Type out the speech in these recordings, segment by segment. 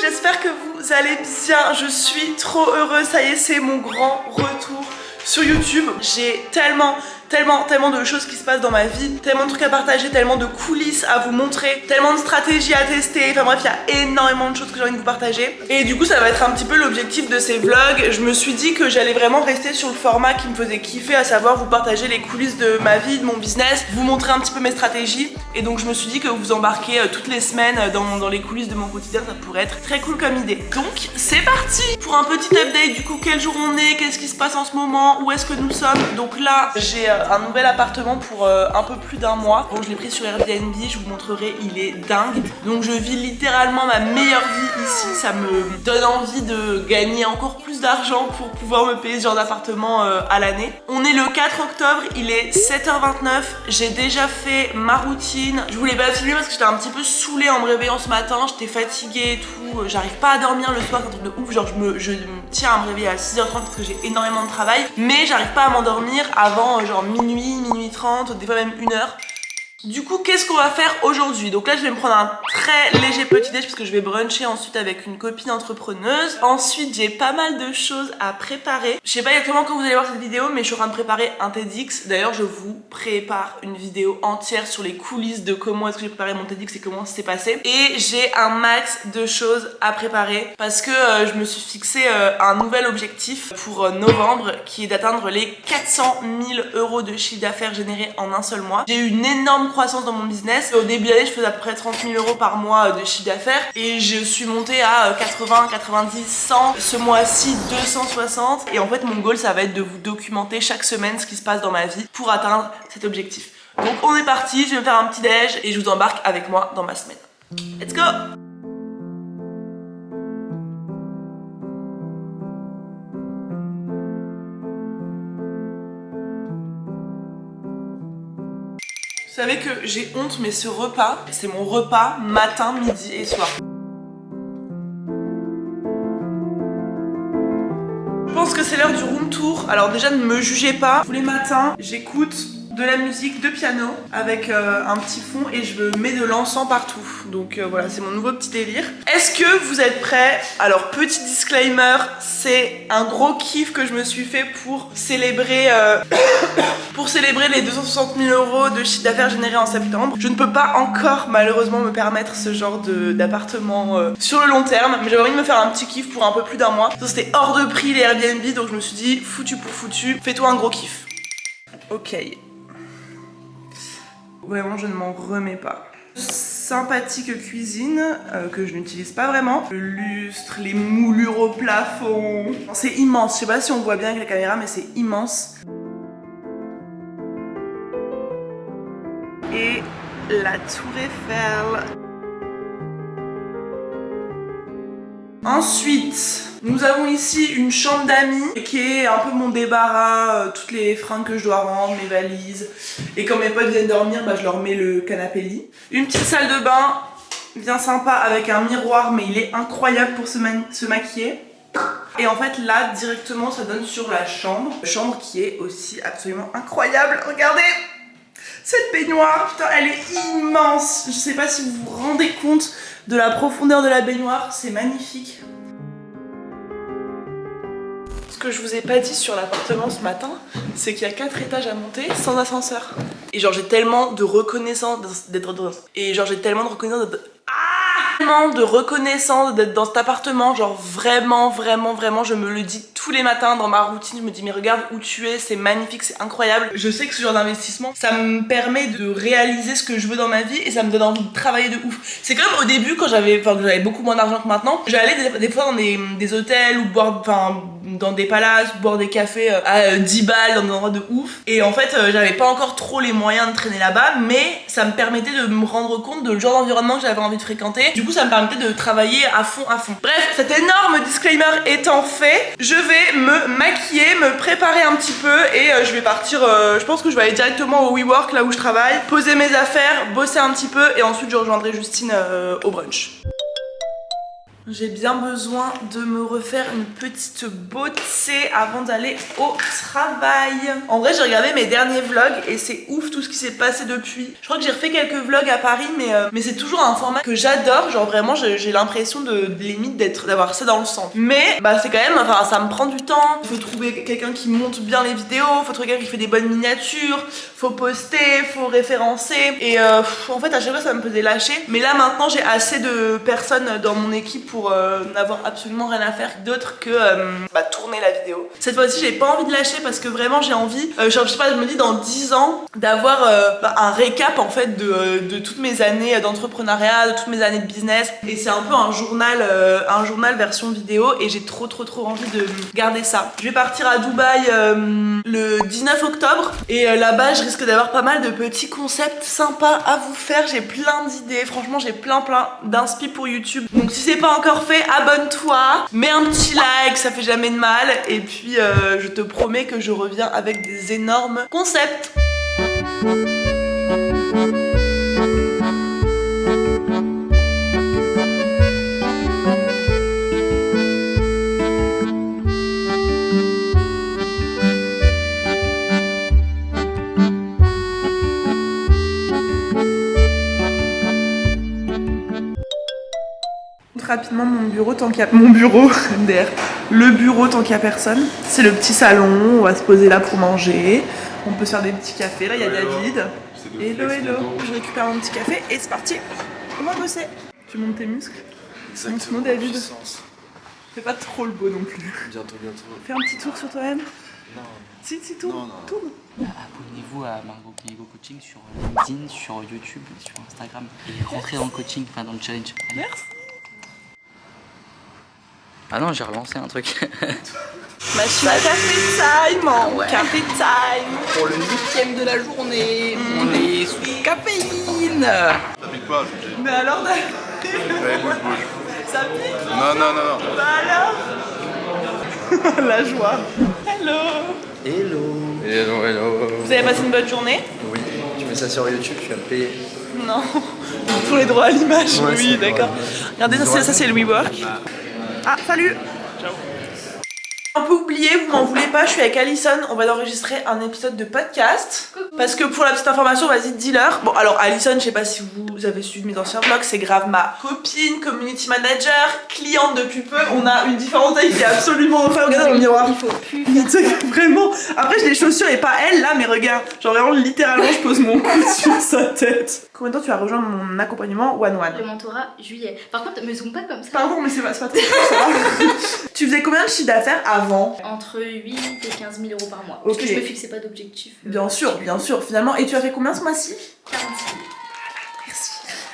j'espère que vous allez bien, je suis trop heureuse, ça y est c'est mon grand retour sur YouTube. J'ai tellement de choses qui se passent dans ma vie, tellement de trucs à partager, tellement de coulisses à vous montrer, tellement de stratégies à tester, enfin bref il y a énormément de choses que j'ai envie de vous partager. Et du coup ça va être un petit peu l'objectif de ces vlogs. Je me suis dit que j'allais vraiment rester sur le format qui me faisait kiffer, à savoir vous partager les coulisses de ma vie, de mon business, vous montrer un petit peu mes stratégies. Et donc je me suis dit que vous embarquer toutes les semaines dans les coulisses de mon quotidien, ça pourrait être très cool comme idée. Donc c'est parti pour un petit update du coup, quel jour on est, qu'est-ce qui se passe en ce moment, où est-ce que nous sommes. Donc là j'ai un nouvel appartement pour un peu plus d'un mois. Bon, je l'ai pris sur Airbnb, je vous montrerai, il est dingue. Donc je vis littéralement ma meilleure vie ici. Ça me donne envie de gagner encore plus d'argent pour pouvoir me payer ce genre d'appartement à l'année. On est le 4 octobre, il est 7h29. J'ai déjà fait ma routine. Je voulais pas filmer parce que j'étais un petit peu saoulée en me réveillant ce matin. J'étais fatiguée et tout. J'arrive pas à dormir le soir, c'est un truc de ouf. Genre je me tiens à me réveiller à 6h30 parce que j'ai énormément de travail. Mais j'arrive pas à m'endormir avant genre minuit 30, des fois même 1h. Du coup, qu'est-ce qu'on va faire aujourd'hui? Donc là, je vais me prendre un très léger petit déj parce que je vais bruncher ensuite avec une copine entrepreneuse. Ensuite, j'ai pas mal de choses à préparer. Je sais pas exactement quand vous allez voir cette vidéo, mais je suis en train de préparer un TEDx. D'ailleurs, je vous prépare une vidéo entière sur les coulisses de comment est-ce que j'ai préparé mon TEDx et comment ça s'est passé. Et j'ai un max de choses à préparer parce que je me suis fixé un nouvel objectif pour novembre qui est d'atteindre les 400 000 € de chiffre d'affaires généré en un seul mois. J'ai eu une énorme croissance dans mon business. Au début d'année, je faisais à peu près 30 000 € par mois de chiffre d'affaires et je suis montée à 80, 90, 100. Ce mois-ci, 260. Et en fait, mon goal, ça va être de vous documenter chaque semaine ce qui se passe dans ma vie pour atteindre cet objectif. Donc, on est parti. Je vais me faire un petit déj et je vous embarque avec moi dans ma semaine. Let's go! Vous savez que j'ai honte, mais ce repas, c'est mon repas matin, midi et soir. Je pense que c'est l'heure du room tour. Alors déjà, ne me jugez pas. Tous les matins, j'écoute de la musique de piano avec un petit fond et je me mets de l'encens partout. Donc voilà, c'est mon nouveau petit délire. Est-ce que vous êtes prêts? Alors petit disclaimer, c'est un gros kiff que je me suis fait pour célébrer les 260 000 € de chiffre d'affaires généré en septembre. Je ne peux pas encore malheureusement me permettre ce genre d'appartement sur le long terme, mais j'avais envie de me faire un petit kiff pour un peu plus d'un mois. C'était hors de prix les Airbnb, donc je me suis dit foutu pour foutu, fais-toi un gros kiff. Ok. Vraiment, je ne m'en remets pas. Sympathique cuisine que je n'utilise pas vraiment. Le lustre, les moulures au plafond. C'est immense. Je sais pas si on voit bien avec la caméra, mais c'est immense. Et la tour Eiffel. Ensuite, nous avons ici une chambre d'amis qui est un peu mon débarras, toutes les fringues que je dois rendre, mes valises. Et quand mes potes viennent dormir, bah, je leur mets le canapé lit. Une petite salle de bain bien sympa avec un miroir, mais il est incroyable pour se maquiller. Et en fait là directement ça donne sur la chambre. Chambre qui est aussi absolument incroyable. Regardez cette baignoire, putain elle est immense. Je sais pas si vous vous rendez compte de la profondeur de la baignoire, c'est magnifique. Ce que je vous ai pas dit sur l'appartement ce matin, c'est qu'il y a 4 étages à monter sans ascenseur. Et genre j'ai tellement de reconnaissance d'être dans... Et genre j'ai tellement de reconnaissance d'être... Tellement de reconnaissance d'être dans cet appartement, genre vraiment je me le dis tous les matins dans ma routine, je me dis mais regarde où tu es, c'est magnifique, c'est incroyable. Je sais que ce genre d'investissement, ça me permet de réaliser ce que je veux dans ma vie et ça me donne envie de travailler de ouf. C'est comme au début quand j'avais beaucoup moins d'argent que maintenant, j'allais des fois dans des hôtels ou boire, dans des palaces, boire des cafés à 10 balles dans des endroits de ouf. Et en fait j'avais pas encore trop les moyens de traîner là-bas, mais ça me permettait de me rendre compte de le genre d'environnement que j'avais envie de fréquenter. Du coup ça me permettait de travailler à fond. Bref, cet énorme disclaimer étant fait, je vais me maquiller, me préparer un petit peu et je vais partir, je pense que je vais aller directement au WeWork là où je travaille, poser mes affaires, bosser un petit peu et ensuite je rejoindrai Justine au brunch. J'ai bien besoin de me refaire une petite beauté avant d'aller au travail. En vrai, j'ai regardé mes derniers vlogs et c'est ouf tout ce qui s'est passé depuis. Je crois que j'ai refait quelques vlogs à Paris, mais c'est toujours un format que j'adore. Genre vraiment, j'ai l'impression de limite d'avoir ça dans le sang. Mais bah c'est quand même, enfin ça me prend du temps. Faut trouver quelqu'un qui monte bien les vidéos, faut trouver quelqu'un qui fait des bonnes miniatures, faut poster, faut référencer. Et en fait à chaque fois ça me faisait lâcher. Mais là maintenant j'ai assez de personnes dans mon équipe pour n'avoir absolument rien à faire d'autre que tourner la vidéo. Cette fois-ci j'ai pas envie de lâcher parce que vraiment j'ai envie, genre je sais pas, je me dis dans 10 ans d'avoir un récap en fait de toutes mes années d'entrepreneuriat, de toutes mes années de business, et c'est un peu un journal version vidéo et j'ai trop envie de garder ça. Je vais partir à Dubaï le 19 octobre et là-bas je risque d'avoir pas mal de petits concepts sympas à vous faire. J'ai plein d'idées, franchement j'ai plein d'inspi pour YouTube. Donc si c'est pas encore fait, abonne-toi, mets un petit like, ça fait jamais de mal, et puis je te promets que je reviens avec des énormes concepts. Rapidement mon bureau tant qu'il y a... Mon bureau, MDR. Le bureau tant qu'il y a personne. C'est le petit salon, on va se poser là pour manger. On peut se faire des petits cafés, là il y a David. Hello. Je récupère mon petit café et c'est parti. On va bosser. Tu montes tes muscles. Montre-nous David. Fais pas trop le beau non plus. Bientôt. Fais un petit tour sur toi-même. Non. Si, tourne. Abonnez-vous à Margot Guégo Coaching sur LinkedIn, sur YouTube, sur Instagram. Et rentrez dans le coaching, enfin dans le challenge. Merci. Ah non, j'ai relancé un truc. Machine à café time, café time. Pour le 8e de la journée, on est sous caféine. Ça pique pas, je dis. Mais alors, Allez, bouge. ça pique. Non. Bah alors. La joie. Hello. Vous avez passé une bonne journée? Oui, tu mets ça sur YouTube, tu vas me payer. Non. Pour les droits à l'image, Ouais, oui, d'accord. Regardez, ça c'est le WeWork. Ah, salut. Ciao. Un peu oublié, vous m'en voulez pas, je suis avec Alison, on va enregistrer un épisode de podcast. Coucou. Parce que pour la petite information, vas-y, dis-leur. Bon, alors Alison, je sais pas si vous avez suivi mes anciens vlogs, c'est grave ma copine, community manager, cliente depuis peu. On a une différente taille qui est absolument enfin, regardez dans le miroir. Il faut plus. Vraiment. Après, j'ai les chaussures et pas elle là, mais regarde. Genre vraiment, littéralement, je pose mon coude sur sa tête. Combien de temps tu vas rejoindre mon accompagnement one-one? Le mentorat, juillet. Par contre, me zoome pas comme ça. Pardon, mais c'est pas trop ça. Tu faisais combien de chiffre d'affaires avant? Entre 8 et 15 000 euros par mois. Ok. Parce que je me fixais pas d'objectif. Bien sûr, finalement. Et tu as fait combien ce mois-ci? 46 000.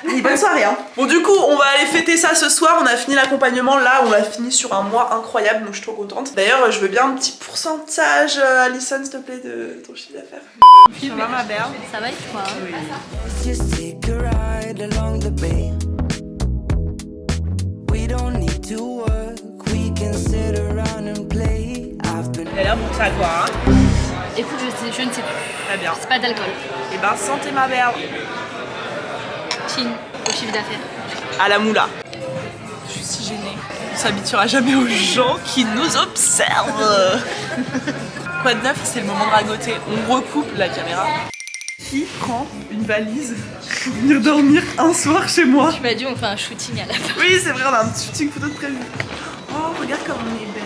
Allez, bonne soirée hein. Bon du coup on va aller fêter ça ce soir, on a fini l'accompagnement là, on l'a fini sur un mois incroyable donc je suis trop contente. D'ailleurs je veux bien un petit pourcentage Alison s'il te plaît de ton chiffre d'affaires. Ça va ma belle? Ça va et toi? Just take a ride along the bay. We don't need to work, we can sit around and play. I've been... Elle est là pour ça quoi hein. Écoute, je ne sais plus. Très bien. C'est pas d'alcool. Et ben santé ma belle. Chin, au chiffre d'affaires. À la moula. Je suis si gênée. On s'habituera jamais aux gens qui nous observent. Quoi de neuf, c'est le moment de ragoter. On recoupe la caméra. Qui prend une valise pour venir dormir un soir chez moi? Tu m'as dit on fait un shooting à la fin. Oui, c'est vrai, on a un petit shooting photo de prévu. Oh, regarde comme on est belle.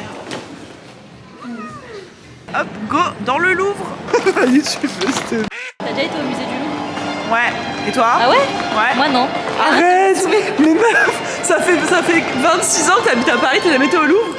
Hop, go dans le Louvre. Allez, tu veux te... T'as déjà été au musée du Louvre? Ouais. Et toi? Ah ouais? Ouais. Moi non. Arrête. Mais meuf, ça fait 26 ans que t'habites à Paris, t'as jamais été au Louvre?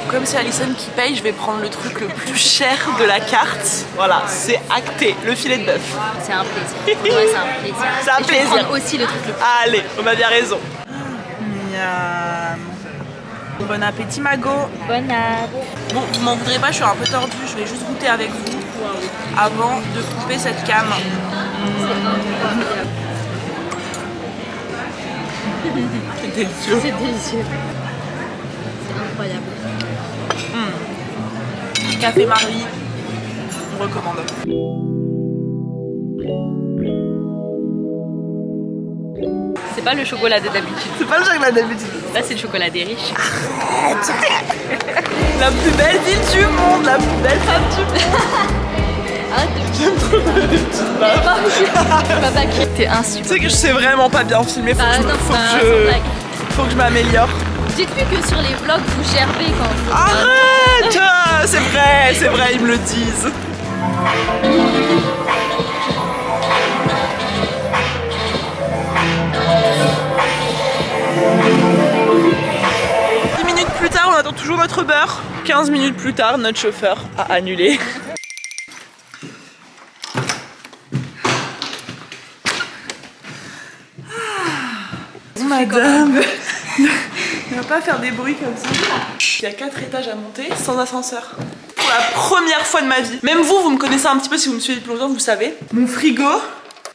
Comme c'est Alison qui paye, je vais prendre le truc le plus cher de la carte. Voilà, c'est acté, le filet de bœuf. C'est un plaisir. Pour moi, c'est un plaisir. C'est un Et je vais plaisir. prendre aussi le truc le plus. Allez, on a bien raison. Miam. Bon appétit, Mago. Bonne app. Bon, vous m'en voudrez pas, je suis un peu tordue. Je vais juste goûter avec vous avant de couper cette cam. C'est délicieux. C'est délicieux. c'est incroyable. Café Marie, on recommande. C'est pas le chocolat de d'habitude. C'est pas le chocolat d'habitude. Là, c'est le chocolat des riches. La plus belle ville du monde, la plus belle femme du monde. Arrête de me T'es Tu insupportable. sais que je sais vraiment pas bien filmer, faut que je m'améliore. Dites-lui que sur les vlogs, vous gerbez quand vous... Arrête. C'est vrai, ils me le disent. Plus tard, on attend toujours notre beurre. 15 minutes plus tard, notre chauffeur a annulé. Madame, ne va pas faire des bruits comme ça. Il y a 4 étages à monter sans ascenseur. Pour la première fois de ma vie. Même vous me connaissez un petit peu si vous me suivez depuis longtemps, vous savez. Mon frigo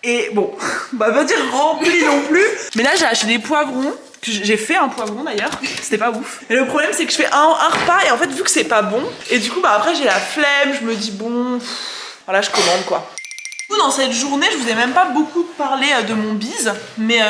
est, bon, on va pas dire rempli non plus. Mais là, j'ai acheté des poivrons. J'ai fait un poivron d'ailleurs, c'était pas ouf. Et le problème c'est que je fais un repas et en fait vu que c'est pas bon, et du coup bah après j'ai la flemme, je me dis bon, voilà je commande quoi. Dans cette journée, je vous ai même pas beaucoup parlé de mon bise, mais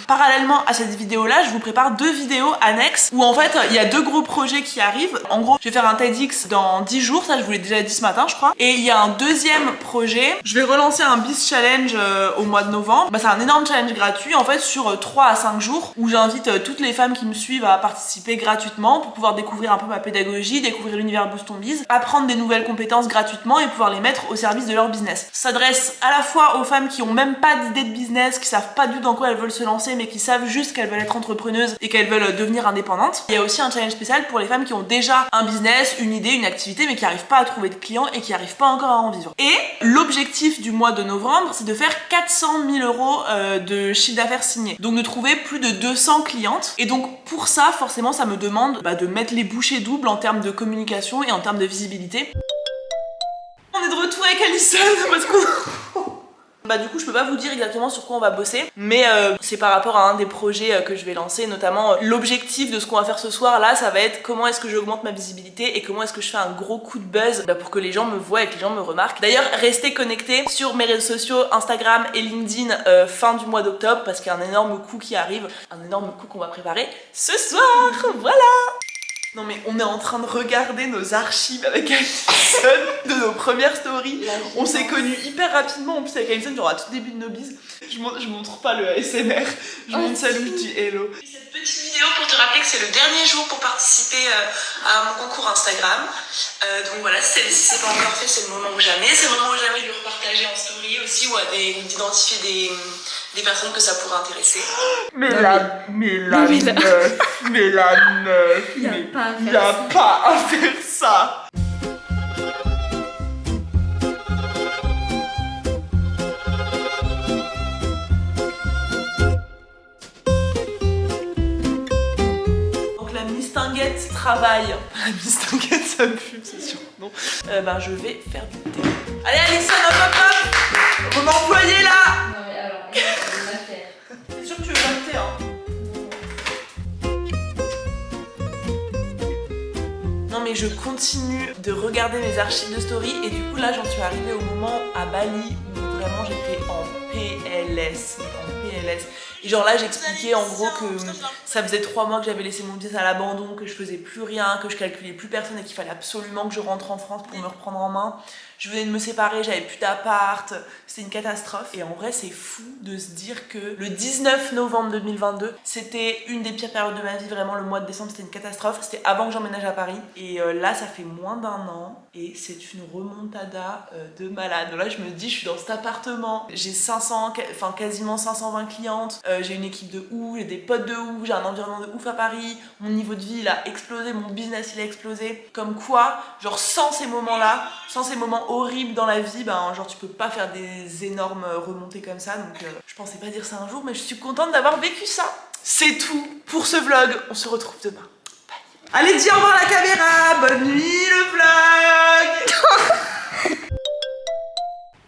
parallèlement à cette vidéo-là, je vous prépare 2 vidéos annexes où en fait il y a 2 gros projets qui arrivent. En gros, je vais faire un TEDx dans 10 jours, ça je vous l'ai déjà dit ce matin je crois. Et il y a un deuxième projet, je vais relancer un bise challenge au mois de novembre. Bah, c'est un énorme challenge gratuit en fait sur 3 à 5 jours où j'invite toutes les femmes qui me suivent à participer gratuitement pour pouvoir découvrir un peu ma pédagogie, découvrir l'univers Boost ton Biz, apprendre des nouvelles compétences gratuitement et pouvoir les mettre au service de leur business. Ça s'adresse à la fois aux femmes qui ont même pas d'idée de business, qui savent pas du tout dans quoi elles veulent se lancer, mais qui savent juste qu'elles veulent être entrepreneuses et qu'elles veulent devenir indépendantes. Il y a aussi un challenge spécial pour les femmes qui ont déjà un business, une idée, une activité, mais qui arrivent pas à trouver de clients et qui arrivent pas encore à en vivre. Et l'objectif du mois de novembre, c'est de faire 400 000 euros de chiffre d'affaires signé. Donc de trouver plus de 200 clientes. Et donc pour ça, forcément, ça me demande de mettre les bouchées doubles en termes de communication et en termes de visibilité. On est de retour avec Alison parce qu'on... Bah du coup je peux pas vous dire exactement sur quoi on va bosser, mais c'est par rapport à un des projets que je vais lancer, notamment l'objectif de ce qu'on va faire ce soir là, ça va être comment est-ce que j'augmente ma visibilité et comment est-ce que je fais un gros coup de buzz pour que les gens me voient et que les gens me remarquent. D'ailleurs restez connectés sur mes réseaux sociaux Instagram et LinkedIn fin du mois d'octobre parce qu'il y a un énorme coup qui arrive, un énorme coup qu'on va préparer ce soir, voilà. Non mais on est en train de regarder nos archives avec Alison de nos premières stories. On s'est connus hyper rapidement en plus avec Alison, genre à tout début de nos bises. Je montre pas le ASMR, je montre celle où je dis hello. Cette petite vidéo pour te rappeler que c'est le dernier jour pour participer à mon concours Instagram. Donc voilà, si c'est pas encore fait, c'est le moment ou jamais. C'est le moment ou jamais de le repartager en story aussi ou d'identifier des personnes que ça pourrait intéresser. Mais la meuf, Y a pas à faire ça. Donc la mistinguette travaille. La mistinguette ça me fume, c'est sûr. Non. Je vais faire du thé. Allez Alison, hop. M'employer là. Non mais alors, on va faire. C'est sûr que tu veux pas le thé, hein. Non mais je continue de regarder mes archives de story et du coup là j'en suis arrivée au moment à Bali où vraiment j'étais en PLS. Et genre là j'expliquais en gros que ça faisait 3 mois que j'avais laissé mon business à l'abandon, que je faisais plus rien, que je calculais plus personne et qu'il fallait absolument que je rentre en France pour me reprendre en main. Je venais de me séparer, j'avais plus d'appart, c'était une catastrophe. Et en vrai c'est fou de se dire que le 19 novembre 2022 c'était une des pires périodes de ma vie, vraiment le mois de décembre c'était une catastrophe. C'était avant que j'emménage à Paris et là ça fait moins d'1 an et c'est une remontada de malade. Là je me dis je suis dans cet appartement, j'ai quasiment 520 clientes, j'ai une équipe de ouf, j'ai des potes de ouf, j'ai un environnement de ouf à Paris, mon niveau de vie il a explosé, mon business il a explosé. Comme quoi, genre sans ces moments-là, sans ces moments horribles dans la vie, genre tu peux pas faire des énormes remontées comme ça. Donc je pensais pas dire ça un jour, mais je suis contente d'avoir vécu ça. C'est tout pour ce vlog, on se retrouve demain. Bye. Allez, dis au revoir à la caméra, bonne nuit le vlog.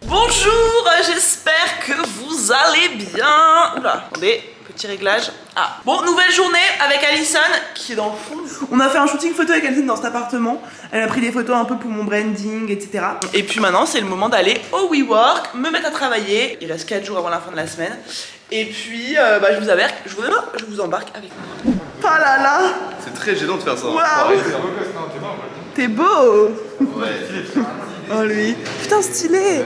Bonjour, j'espère que vous allez bien. Oula, attendez, petits réglages. Ah. Bon, nouvelle journée avec Alison qui est dans le fond. On a fait un shooting photo avec Alison dans cet appartement. Elle a pris des photos un peu pour mon branding, etc. Et puis maintenant, c'est le moment d'aller au WeWork, me mettre à travailler. Il reste 4 jours avant la fin de la semaine. Et puis, je vous embarque avec moi. Oh là là! C'est très gênant de faire ça. Waouh! T'es beau! Ouais. Oh lui! Putain, stylé!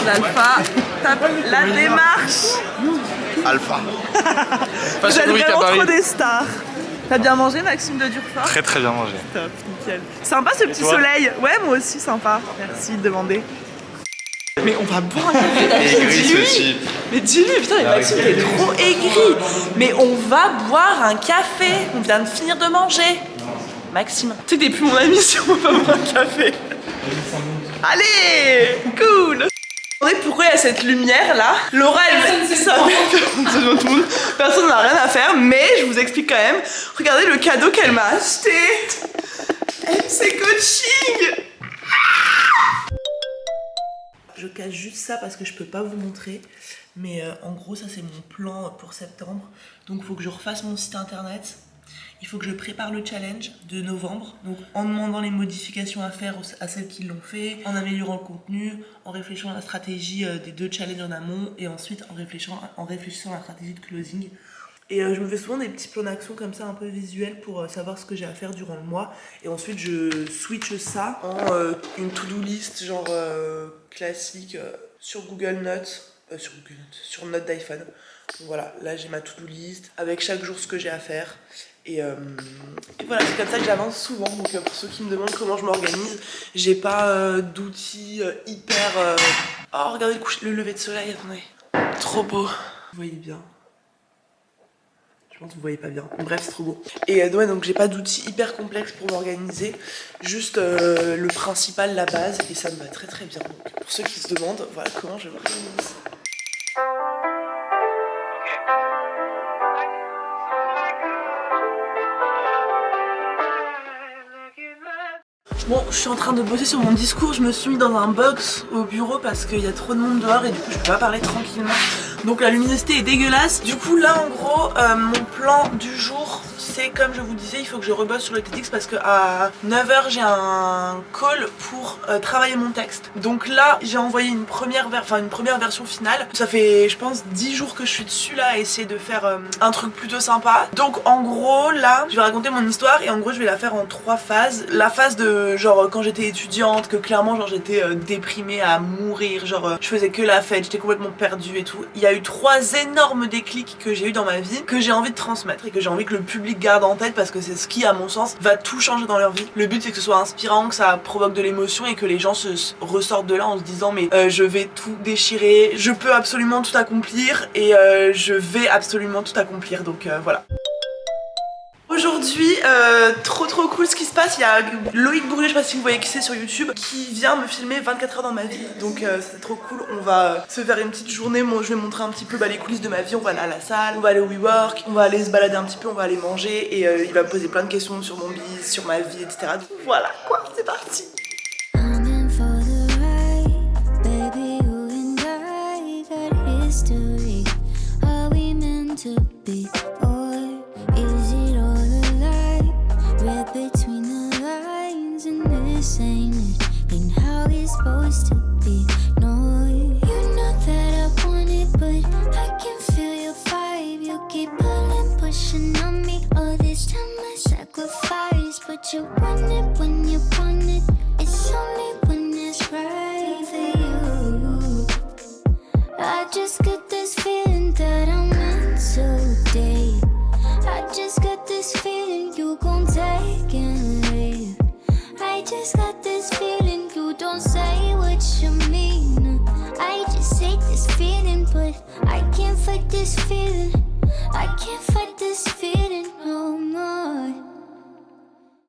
L'alpha, tape la démarche! Alpha. Vous êtes vraiment trop des stars! T'as bien mangé, Maxime de Durfort? Très très bien mangé. Top, nickel. Sympa ce petit soleil. Ouais, moi aussi, sympa. Merci de demander. Mais on va boire un café. Aigri ceci. Mais dis-lui, putain, mais Maxime, t'es trop aigri. Mais on va boire un café. On vient de finir de manger. Maxime, tu sais que t'es plus mon ami si on va pas boire un café. Allez, cool. Pourquoi il y a cette lumière là? Laura, personne n'a rien à faire, mais je vous explique quand même. Regardez le cadeau qu'elle m'a acheté. MC Coaching. Je cache juste ça parce que je peux pas vous montrer. Mais en gros, ça c'est mon plan pour septembre. Donc il faut que je refasse mon site internet. Il faut que je prépare le challenge de novembre. Donc en demandant les modifications à faire à celles qui l'ont fait, en améliorant le contenu, en réfléchissant à la stratégie des 2 challenges en amont et ensuite en réfléchissant à la stratégie de closing. Et je me fais souvent des petits plans d'action comme ça un peu visuels pour savoir ce que j'ai à faire durant le mois. Et ensuite je switch ça en une to-do list genre classique sur Google Notes, sur Note d'iPhone. Donc voilà, là j'ai ma to-do list avec chaque jour ce que j'ai à faire. Et voilà, c'est comme ça que j'avance souvent. Donc pour ceux qui me demandent comment je m'organise, j'ai pas d'outils hyper... Oh regardez le lever de soleil, attendez. Trop beau. Vous voyez bien. Je pense que vous voyez pas bien. Bref, c'est trop beau. Et ouais, donc j'ai pas d'outils hyper complexes pour m'organiser. Juste le principal, la base. Et ça me va très très bien. Donc pour ceux qui se demandent, voilà comment je m'organise. Bon, je suis en train de bosser sur mon discours, je me suis mis dans un box au bureau parce qu'il y a trop de monde dehors et du coup je peux pas parler tranquillement. Donc la luminosité est dégueulasse. Du coup là en gros, mon plan du jour, c'est comme je vous disais, il faut que je rebosse sur le TEDx parce que à 9h j'ai un call pour travailler mon texte. Donc là j'ai envoyé une première version finale. Ça fait je pense 10 jours que je suis dessus là à essayer de faire un truc plutôt sympa. Donc en gros là, je vais raconter mon histoire et en gros je vais la faire en 3 phases. La phase de genre quand j'étais étudiante, que clairement genre j'étais déprimée à mourir, genre je faisais que la fête, j'étais complètement perdue et tout. Il y a eu 3 énormes déclics que j'ai eu dans ma vie, que j'ai envie de transmettre et que j'ai envie que le public garde en tête parce que c'est ce qui à mon sens va tout changer dans leur vie. Le but c'est que ce soit inspirant, que ça provoque de l'émotion et que les gens se ressortent de là en se disant mais je vais tout déchirer, je peux absolument tout accomplir et je vais absolument tout accomplir, donc voilà. Aujourd'hui, trop cool ce qui se passe. Il y a Loïc Bourget, je sais pas si vous voyez qui c'est sur YouTube, qui vient me filmer 24 heures dans ma vie. Donc c'est trop cool. On va se faire une petite journée. Moi, je vais montrer un petit peu les coulisses de ma vie. On va aller à la salle, on va aller au WeWork, on va aller se balader un petit peu, on va aller manger. Et il va me poser plein de questions sur mon biz, sur ma vie, etc. Donc voilà quoi, c'est parti. Between the lines and this ain't it, ain't how it's supposed to be. No, you're not that I want it, but I can feel your vibe. You keep pulling, pushing on me. All this time I sacrifice, but you want it when you want it. It's only when it's right for you. I just got this feeling that I'm meant to date. I just got this feeling you gon' take and leave. I just got